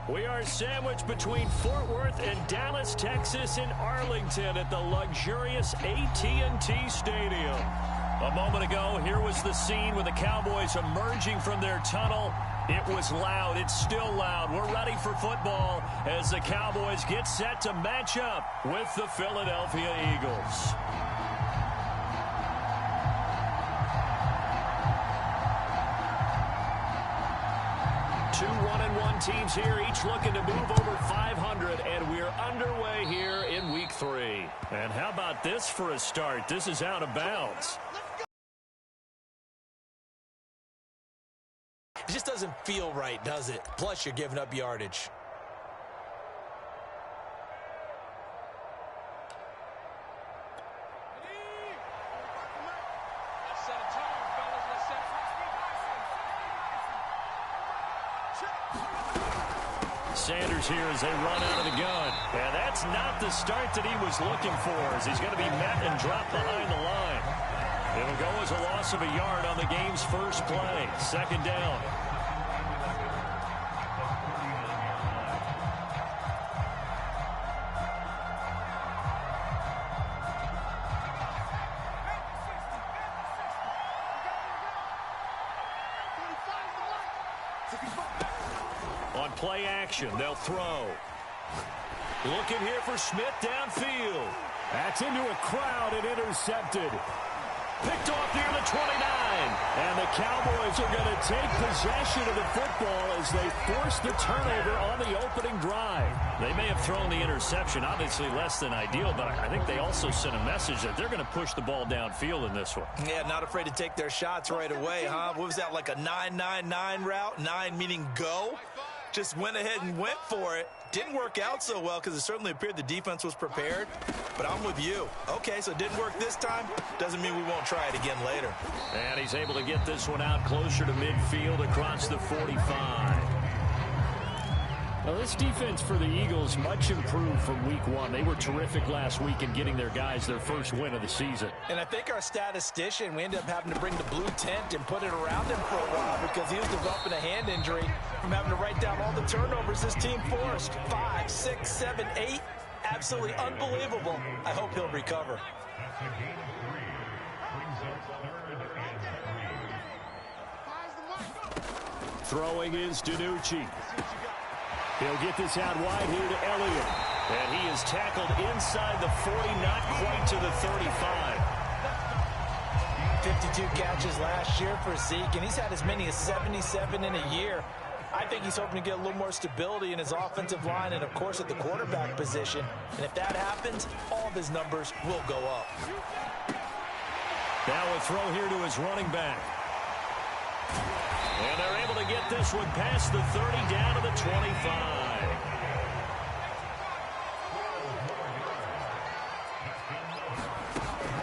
We are sandwiched between Fort Worth and Dallas, Texas in Arlington at the luxurious AT&T Stadium. A moment ago, here was the scene with the Cowboys emerging from their tunnel. It was loud. It's still loud. We're ready for football as the Cowboys get set to match up with the Philadelphia Eagles. Two 1-1 teams here, each looking to move over 500, and we're underway here in Week 3. And how about this for a start? This is out of bounds. It just doesn't feel right, does it? Plus, you're giving up yardage. Sanders here as they run out of the gun. And that's not the start that he was looking for, as he's going to be met and dropped behind the line. It'll go as a loss of a yard on the game's first play. Second down. On play action, they'll throw. Looking here for Smith downfield. That's into a crowd and intercepted. Picked off near the 29. And the Cowboys are going to take possession of the football as they force the turnover on the opening drive. They may have thrown the interception, obviously less than ideal, but I think they also sent a message that they're going to push the ball downfield in this one. Yeah, not afraid to take their shots right away, huh? What was that, like a 9-9-9 route? 9 meaning go? Just went ahead and went for it. Didn't work out so well because it certainly appeared the defense was prepared. But I'm with you. Okay, so it didn't work this time. Doesn't mean we won't try it again later. And he's able to get this one out closer to midfield across the 45. Well, this defense for the Eagles much improved from Week 1. They were terrific last week in getting their guys their first win of the season. And I think our statistician, we ended up having to bring the blue tent and put it around him for a while because he was developing a hand injury from having to write down all the turnovers this team forced. 5, 6, 7, 8. Absolutely unbelievable. I hope he'll recover. Throwing is DiNucci. He'll get this out wide here to Elliott. And he is tackled inside the 40, not quite to the 35. 52 catches last year for Zeke, and he's had as many as 77 in a year. I think he's hoping to get a little more stability in his offensive line and, of course, at the quarterback position. And if that happens, all of his numbers will go up. Now a throw here to his running back. And they're able to get this one past the 30 down to the 25.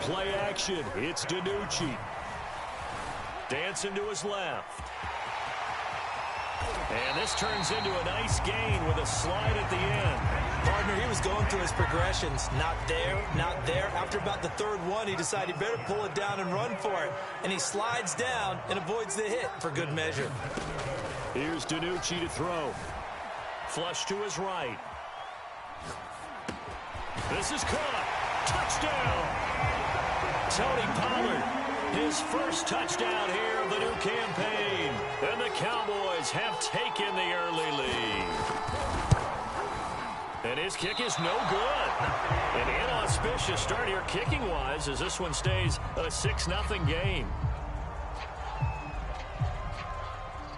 Play action. It's DiNucci. Dancing to his left. And this turns into a nice gain with a slide at the end. Partner, he was going through his progressions. Not there, not there. After about the third one, he decided he better pull it down and run for it. And he slides down and avoids the hit for good measure. Here's DiNucci to throw. Flush to his right. This is caught. Touchdown. Tony Pollard, his first touchdown here of the new campaign. And the Cowboys have taken the early lead. And his kick is no good. An inauspicious start here kicking-wise as this one stays a 6-0 game.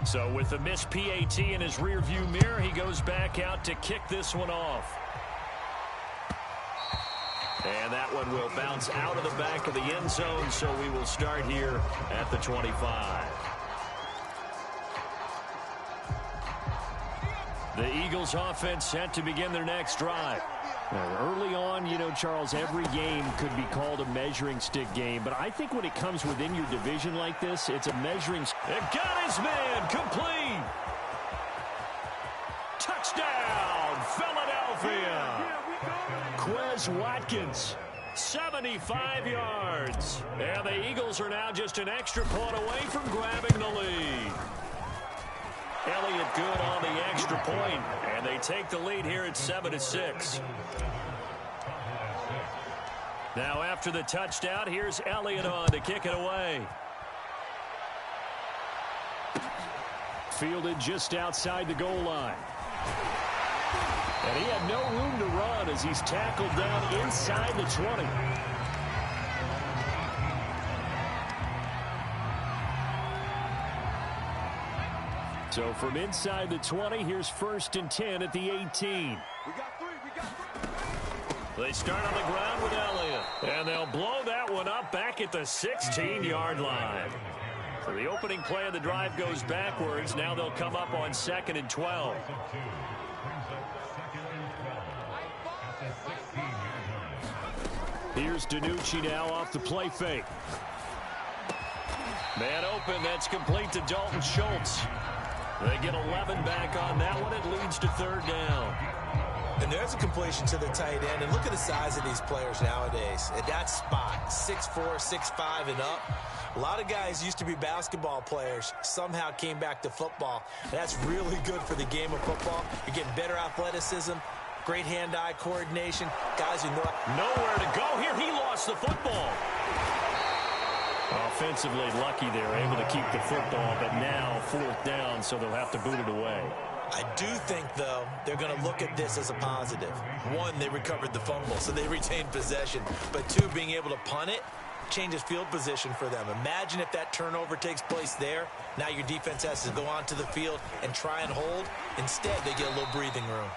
So with the missed PAT in his rearview mirror, he goes back out to kick this one off. And that one will bounce out of the back of the end zone, so we will start here at the 25. The Eagles offense set to begin their next drive. Early on, you know, Charles, every game could be called a measuring stick game, but I think when it comes within your division like this, it's a measuring stick. And got his man complete. Touchdown, Philadelphia. Quez Watkins, 75 yards. And the Eagles are now just an extra point away from grabbing the lead. Elliott good on the extra point, and they take the lead here at 7-6. Now after the touchdown, here's Elliott on to kick it away. Fielded just outside the goal line. And he had no room to run as he's tackled down inside the 20. So from inside the 20, here's 1st and 10 at the 18. They start on the ground with Elliott. And they'll blow that one up back at the 16-yard line. So the opening play of the drive goes backwards. Now they'll come up on 2nd and 12. Here's DiNucci now off the play fake. Man open, that's complete to Dalton Schultz. They get 11 back on that one. It leads to 3rd down. And there's a completion to the tight end. And look at the size of these players nowadays. At that spot, 6'4", 6'5", and up. A lot of guys used to be basketball players, somehow came back to football. And that's really good for the game of football. You're getting better athleticism, great hand-eye coordination. Guys who know nowhere to go here. He lost the football. Offensively lucky they're able to keep the football, but now 4th down, so they'll have to boot it away. I do think, though, they're going to look at this as a positive. 1, they recovered the fumble, so they retained possession. But 2, being able to punt it changes field position for them. Imagine if that turnover takes place there. Now your defense has to go onto the field and try and hold. Instead, they get a little breathing room.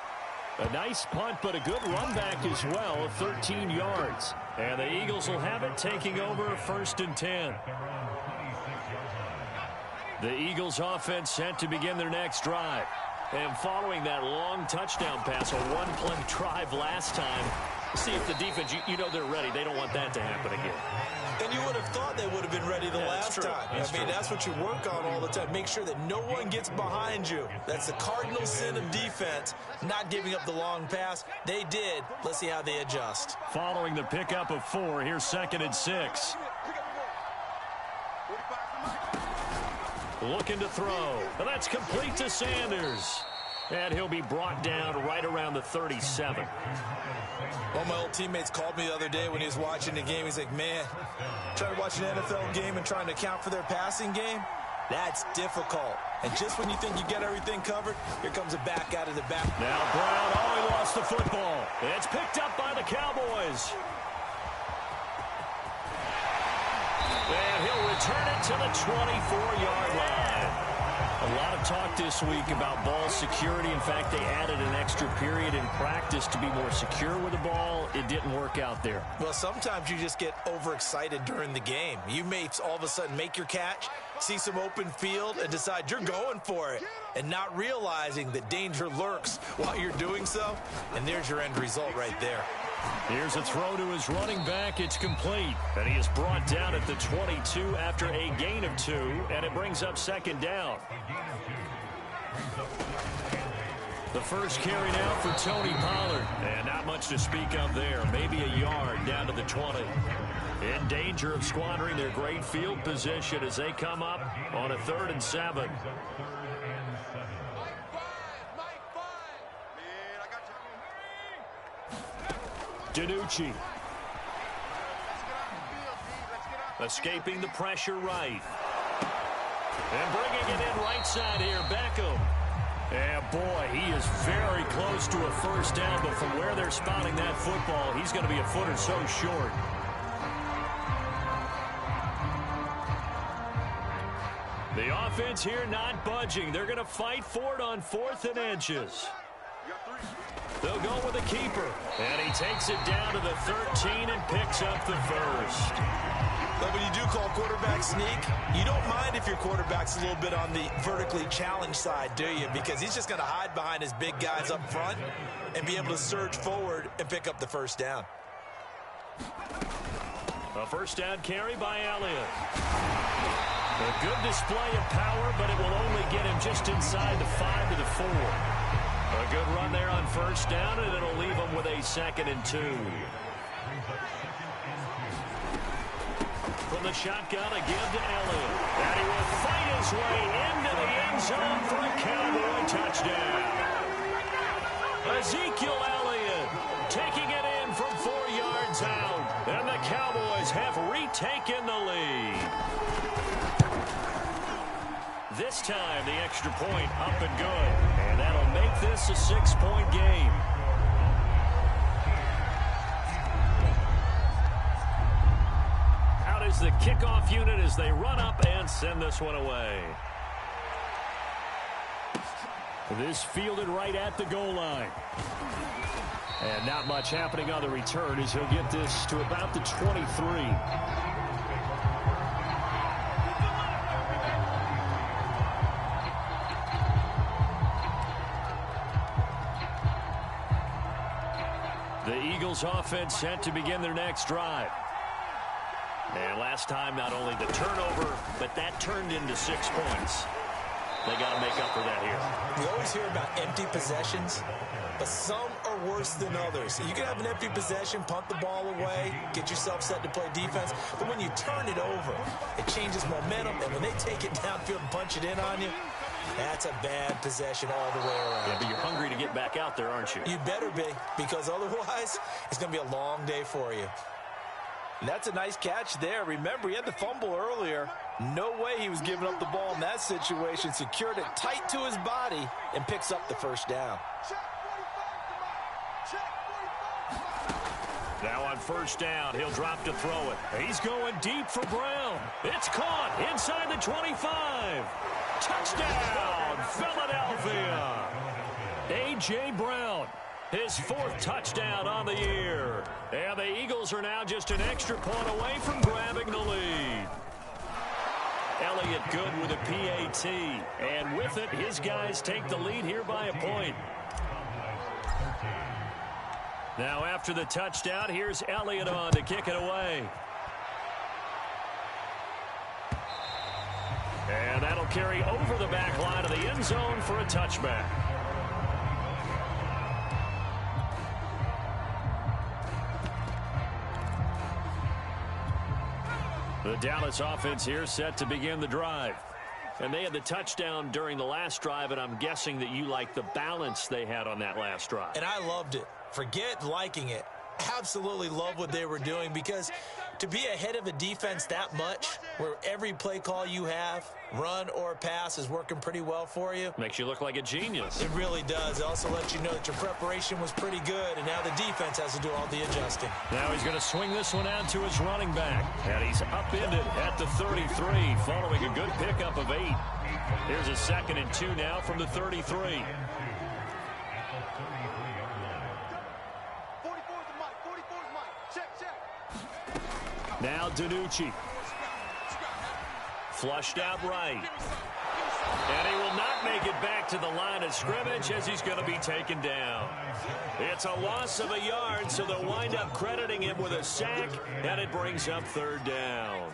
A nice punt, but a good run back as well of 13 yards. And the Eagles will have it, taking over 1st and 10. The Eagles offense set to begin their next drive. And following that long touchdown pass, a one-play drive last time, see if the defense, you know they're ready. They don't want that to happen again. And you would have thought they would have been ready the last time. That's what you work on all the time. Make sure that no one gets behind you. That's the cardinal sin of defense, not giving up the long pass. They did. Let's see how they adjust. Following the pickup of 4, here's 2nd and 6. Looking to throw. And that's complete to Sanders. And he'll be brought down right around the 37. One of my old teammates called me the other day when he was watching the game. He's like, man, trying to watch an NFL game and trying to account for their passing game, that's difficult. And just when you think you get everything covered, here comes a back out of the back. Now Brown, he lost the football. It's picked up by the Cowboys. And he'll return it to the 24-yard line. A lot of talk this week about ball security. In fact, they added an extra period in practice to be more secure with the ball. It didn't work out there. Well, sometimes you just get overexcited during the game. You may all of a sudden make your catch, see some open field, and decide you're going for it, and not realizing that danger lurks while you're doing so. And there's your end result right there. Here's a throw to his running back. It's complete. And he is brought down at the 22 after a gain of 2, and it brings up 2nd down. The first carry now for Tony Pollard. And not much to speak of there. Maybe a yard down to the 20. In danger of squandering their great field position as they come up on a 3rd and 7. DiNucci. Escaping the pressure right. And bringing it in right side here, Beckham. And boy, he is very close to a 1st down, but from where they're spotting that football, he's going to be a foot or so short. The offense here not budging. They're going to fight for it on 4th and inches. They'll go with a keeper. And he takes it down to the 13 and picks up the 1st. But when you do call quarterback sneak, you don't mind if your quarterback's a little bit on the vertically challenged side, do you? Because he's just going to hide behind his big guys up front and be able to surge forward and pick up the 1st down. A 1st down carry by Elliott. A good display of power, but it will only get him just inside the 5 to the 4. A good run there on 1st down, and it'll leave him with a 2nd and 2. From the shotgun, a give to Elliott. And he will fight his way into the end zone for a Cowboy touchdown. Ezekiel Elliott taking it in from 4 yards out. And the Cowboys have retaken the lead. This time, the extra point up and good. And that'll make this a 6-point game. Out is the kickoff unit as they run up and send this one away. This fielded right at the goal line. And not much happening on the return as he'll get this to about the 23. The Eagles offense set to begin their next drive. And last time, not only the turnover, but that turned into 6 points. They got to make up for that here. We always hear about empty possessions, but some are worse than others. You can have an empty possession, punt the ball away, get yourself set to play defense, but when you turn it over, it changes momentum, and when they take it downfield and punch it in on you, that's a bad possession all the way around. Yeah, but you're hungry to get back out there, aren't you? You better be, because otherwise, it's going to be a long day for you. And that's a nice catch there. Remember, he had the fumble earlier. No way he was giving up the ball in that situation. Secured it tight to his body and picks up the first down. Now on first down, he'll drop to throw it. He's going deep for Brown. It's caught inside the 25. Touchdown, Philadelphia. A.J. Brown, his 4th touchdown on the year. And the Eagles are now just an extra point away from grabbing the lead. Elliott good with a PAT. And with it, his guys take the lead here by a point. Now after the touchdown, here's Elliott on to kick it away. And that'll carry over the back line of the end zone for a touchback. The Dallas offense here set to begin the drive. And they had the touchdown during the last drive, and I'm guessing that you like the balance they had on that last drive. And I loved it. Forget liking it. Absolutely love what they were doing, because to be ahead of a defense that much, where every play call you have, run or pass, is working pretty well for you. Makes you look like a genius. It really does. It also lets you know that your preparation was pretty good, and now the defense has to do all the adjusting. Now he's going to swing this one out to his running back. And he's upended at the 33, following a good pickup of 8. Here's a 2nd and 2 now from the 33. Now DiNucci. Flushed out right. And he will not make it back to the line of scrimmage as he's going to be taken down. It's a loss of a yard, so they'll wind up crediting him with a sack, and it brings up 3rd down.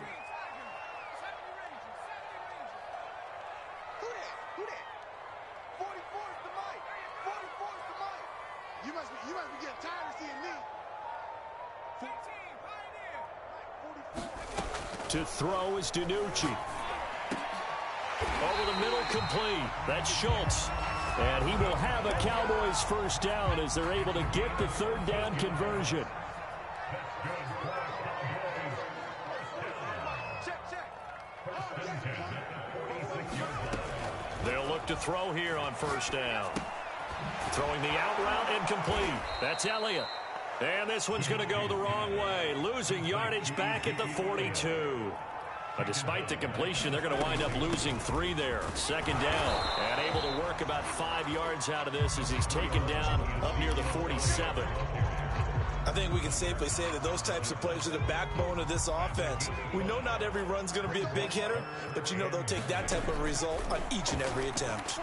You must be getting tired of seeing me. To throw is DiNucci. Over the middle, complete. That's Schultz. And he will have a Cowboys first down as they're able to get the 3rd down conversion. They'll look to throw here on first down. Throwing the out route incomplete. That's Elliott. And this one's going to go the wrong way. Losing yardage back at the 42. But despite the completion, they're going to wind up losing 3 there. 2nd down. And able to work about 5 yards out of this as he's taken down up near the 47. I think we can safely say that those types of plays are the backbone of this offense. We know not every run's going to be a big hitter, but you know they'll take that type of result on each and every attempt.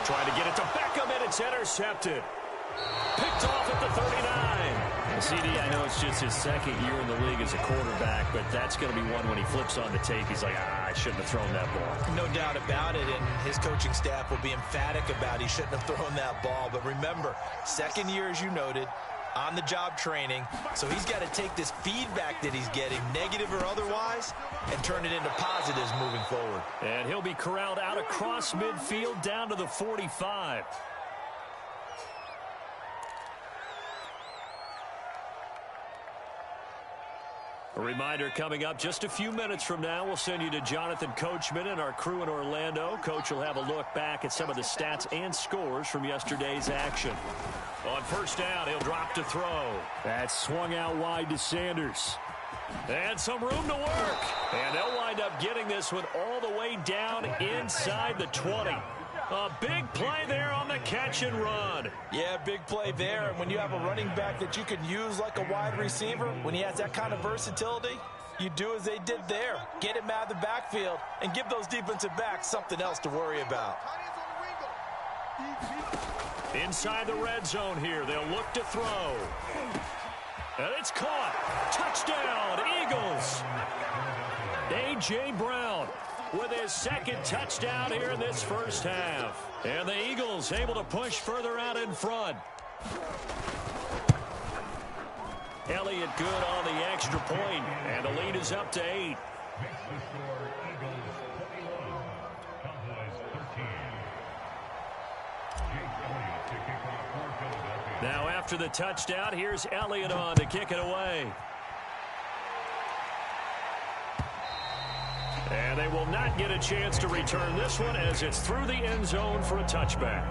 Trying to get it to Beckham, and it's intercepted. Picked off at the 39. CD, I know it's just his 2nd year in the league as a quarterback, but that's going to be one when he flips on the tape. He's like, I shouldn't have thrown that ball. No doubt about it, and his coaching staff will be emphatic about he shouldn't have thrown that ball. But remember, 2nd year, as you noted, on-the-job training, so he's got to take this feedback that he's getting, negative or otherwise, and turn it into positives moving forward. And he'll be corralled out across midfield down to the 45. A reminder coming up just a few minutes from now, we'll send you to Jonathan Coachman and our crew in Orlando. Coach will have a look back at some of the stats and scores from yesterday's action. On first down, he'll drop to throw. That's swung out wide to Sanders. And some room to work. And they'll wind up getting this one all the way down inside the 20. A big play there on the catch and run. Yeah, big play there. And when you have a running back that you can use like a wide receiver, when he has that kind of versatility, you do as they did there. Get him out of the backfield and give those defensive backs something else to worry about. Inside the red zone here, they'll look to throw. And it's caught. Touchdown, Eagles. A.J. Brown with his second touchdown here in this first half. And the Eagles able to push further out in front. Elliott good on the extra point, and the lead is up to 8. Now after the touchdown, here's Elliott on to kick it away. And they will not get a chance to return this one as it's through the end zone for a touchback.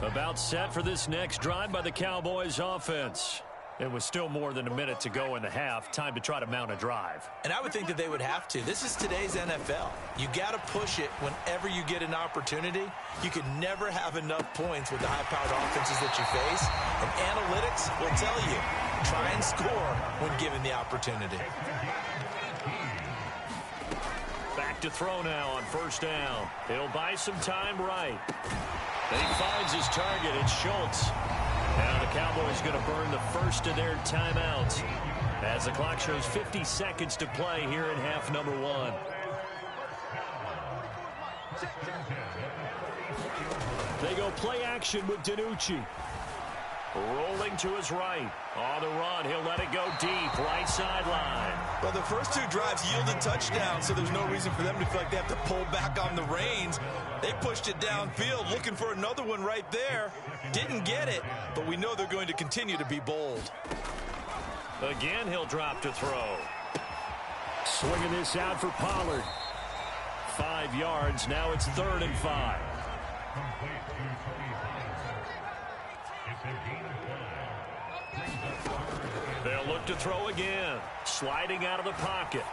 About set for this next drive by the Cowboys offense. It was still more than a minute to go in the half. Time to try to mount a drive. And I would think that they would have to. This is today's NFL. You got to push it whenever you get an opportunity. You can never have enough points with the high-powered offenses that you face. And analytics will tell you, try and score when given the opportunity. Back to throw now on first down. He'll buy some time right. He finds his target. It's Schultz. Now the Cowboys going to burn the first of their timeouts as the clock shows 50 seconds to play here in half number 1. They go play action with DiNucci. Rolling to his right. On the run, he'll let it go deep, right sideline. Well, the first 2 drives yielded touchdowns, so there's no reason for them to feel like they have to pull back on the reins. They pushed it downfield, looking for another one right there. Didn't get it, but we know they're going to continue to be bold. Again, he'll drop to throw. Swinging this out for Pollard. 5 yards, now it's 3rd and 5. They'll look to throw again. Sliding out of the pocket.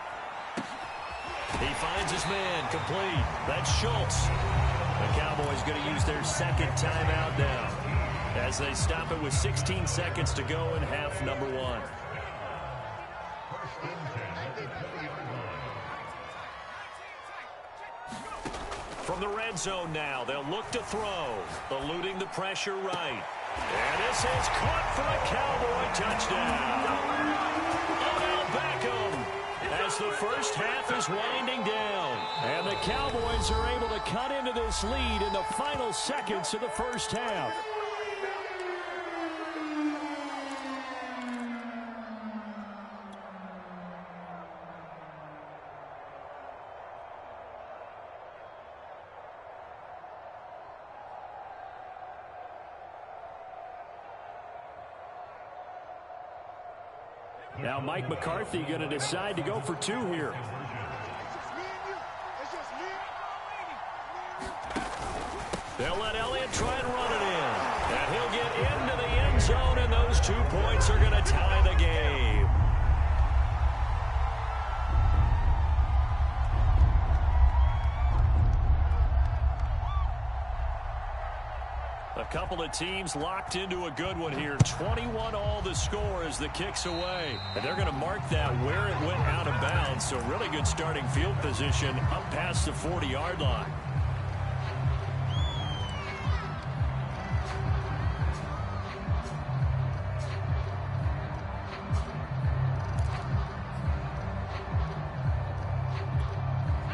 He finds his man, complete. That's Schultz. The Cowboys going to use their second timeout now as they stop it with 16 seconds to go in half number 1. From the red zone now, they'll look to throw. Eluding the pressure right. And this is caught for a Cowboy touchdown. Odell Beckham as the first half is winding down. And the Cowboys are able to cut into this lead in the final seconds of the first half. Now Mike McCarthy going to decide to go for 2 here. They'll let Elliott try and run it in. And he'll get into the end zone, and those 2 points are going to tie the game. A couple of teams locked into a good one here. 21 all the score as the kick's away. And they're going to mark that where it went out of bounds. So really good starting field position up past the 40-yard line.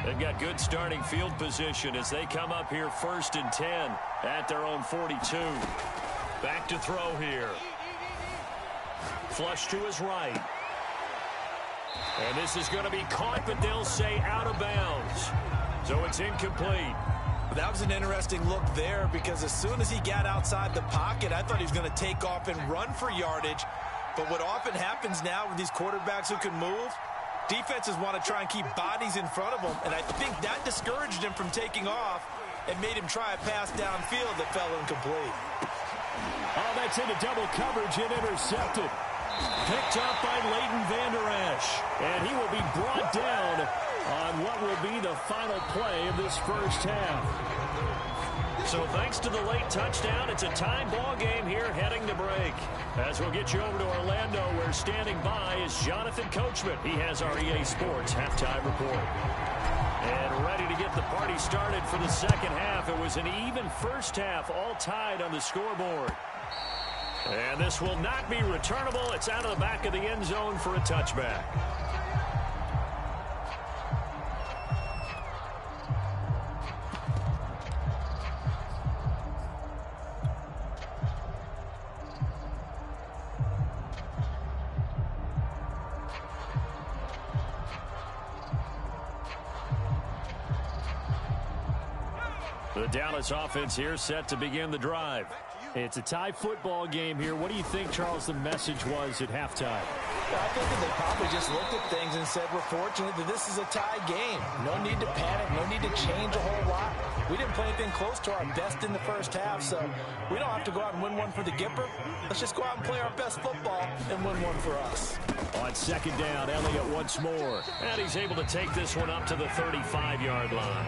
They've got good starting field position as they come up here 1st and 10 at their own 42. Back to throw here. Flush to his right. And this is going to be caught, but they'll say out of bounds. So it's incomplete. That was an interesting look there because as soon as he got outside the pocket, I thought he was going to take off and run for yardage. But what often happens now with these quarterbacks who can move, defenses want to try and keep bodies in front of them, and I think that discouraged him from taking off and made him try a pass downfield that fell incomplete. Oh, that's into double coverage and intercepted. Picked up by Leighton Vander Esch, and he will be brought down on what will be the final play of this first half. So thanks to the late touchdown, it's a tie ball game here heading to break. As we'll get you over to Orlando, where standing by is Jonathan Coachman. He has our EA Sports halftime report. And ready to get the party started for the second half. It was an even first half, all tied on the scoreboard. And this will not be returnable. It's out of the back of the end zone for a touchback. The Dallas offense here set to begin the drive. It's a tie football game here. What do you think, Charles, the message was at halftime? I think that they probably just looked at things and said, we're fortunate that this is a tie game. No need to panic. No need to change a whole lot. We didn't play anything close to our best in the first half, so we don't have to go out and win one for the Gipper. Let's just go out and play our best football and win one for us. On second down, Elliott once more. And he's able to take this one up to the 35-yard line.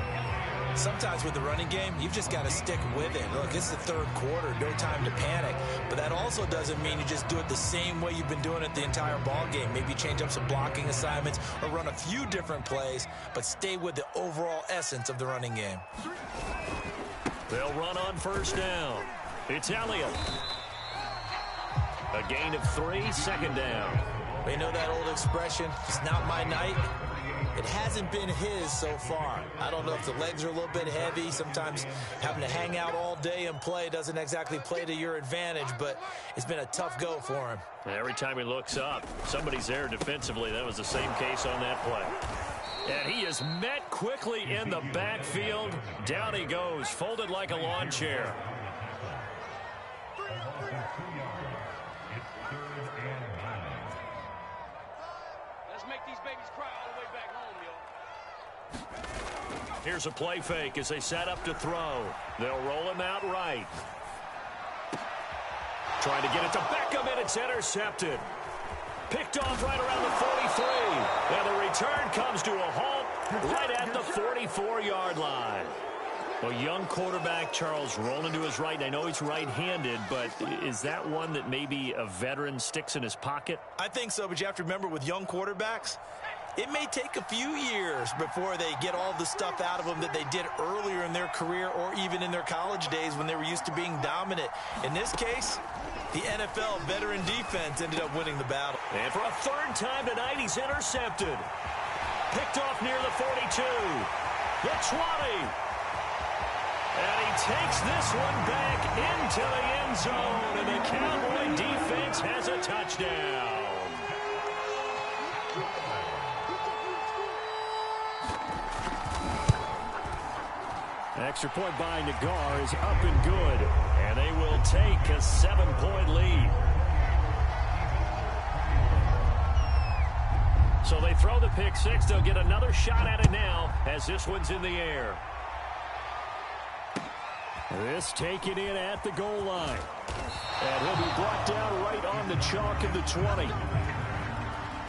Sometimes with the running game, you've just got to stick with it. Look, it's the third quarter, no time to panic. But that also doesn't mean you just do it the same way you've been doing it the entire ball game. Maybe change up some blocking assignments or run a few different plays, but stay with the overall essence of the running game. They'll run on first down. It's Elliott. A gain of 3, second down. You know that old expression, it's not my night. It hasn't been his so far. I don't know if the legs are a little bit heavy. Sometimes having to hang out all day and play doesn't exactly play to your advantage, but it's been a tough go for him. Every time he looks up, somebody's there defensively. That was the same case on that play. And he is met quickly in the backfield. Down he goes, folded like a lawn chair. Here's a play fake as they set up to throw. They'll roll him out right. Trying to get it to Beckham, and it's intercepted. Picked off right around the 43. And the return comes to a halt right at the 44-yard line. A young quarterback, Charles, rolling to his right. I know he's right-handed, but is that one that maybe a veteran sticks in his pocket? I think so, but you have to remember with young quarterbacks, it may take a few years before they get all the stuff out of them that they did earlier in their career or even in their college days when they were used to being dominant. In this case, the NFL veteran defense ended up winning the battle. And for a third time tonight, he's intercepted. Picked off near the 42. The 20. And he takes this one back into the end zone. And the Cowboy defense has a touchdown. Extra point by Nagar is up and good. And they will take a 7-point lead. So they throw the pick six. They'll get another shot at it now as this one's in the air. This taken in at the goal line. And he'll be brought down right on the chalk of the 20.